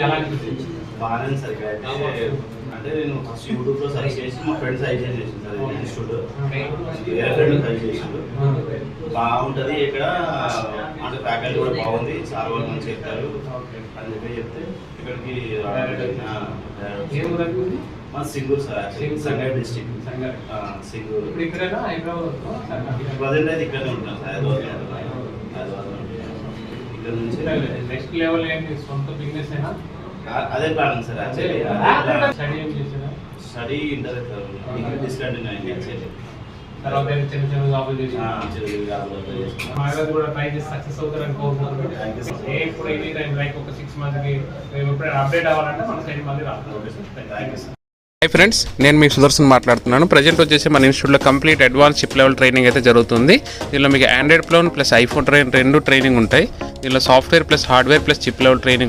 ఎలా అనిపిస్తుంది? బాగానే సార్ ఇక్కడ అయితే. అంటే నేను ఫస్ట్ యూట్యూబ్లో సర్చ్ చేసి మా ఫ్రెండ్స్ సజెషన్ చేసింది సార్ ఇన్స్టిట్యూట్. వేరే ఫ్రెండ్ సజెస్ట్ చేసిండు బాగుంటుంది ఇక్కడ, అంటే ఫ్యాకల్టీ కూడా బాగుంది, సార్ వాళ్ళు మంచి చెప్తారు అని చెప్తే ఇక్కడికి మా Singur sir, Sangareddy district Singur. Present అయితే ఇక్కడనే ఉంటాం సార్, హైదరాబాద్ ఇక్కడ నుంచి. నెక్స్ట్ లెవెల్ ఏంటి? సొంత బిజినెస్ అయినా అదే plan sir. Actually study inter sir, degree discontinue అయింది యాక్చువల్లీ. తర్వాత చిన్న చిన్న జాబులు చేసి కూడా ట్రై చేసి సక్సెస్ అవుతారని కోరుకుంటున్నాను. ఇప్పుడు ఇది లైక్ ఒక 6 మంత్స్కి ఎప్పుడైనా అప్డేట్ అవ్వాలంటే మన సైడ్ మళ్ళీ రావాలి. Thank you sir. Hi friends, నేను మీ సుదర్శన్ మాట్లాడుతున్నాను. ప్రజెంట్ వచ్చేసి మన ఇన్స్టిట్యూట్లో complete advance chip level training అయితే జరుగుతుంది. దీనిలో మీకు ఆండ్రాయిడ్ ప్లాన్ ప్లస్ ఐఫోన్ రెండు ట్రైనింగ్ ఉంటాయి. దీనిలో software plus hardware plus chip level training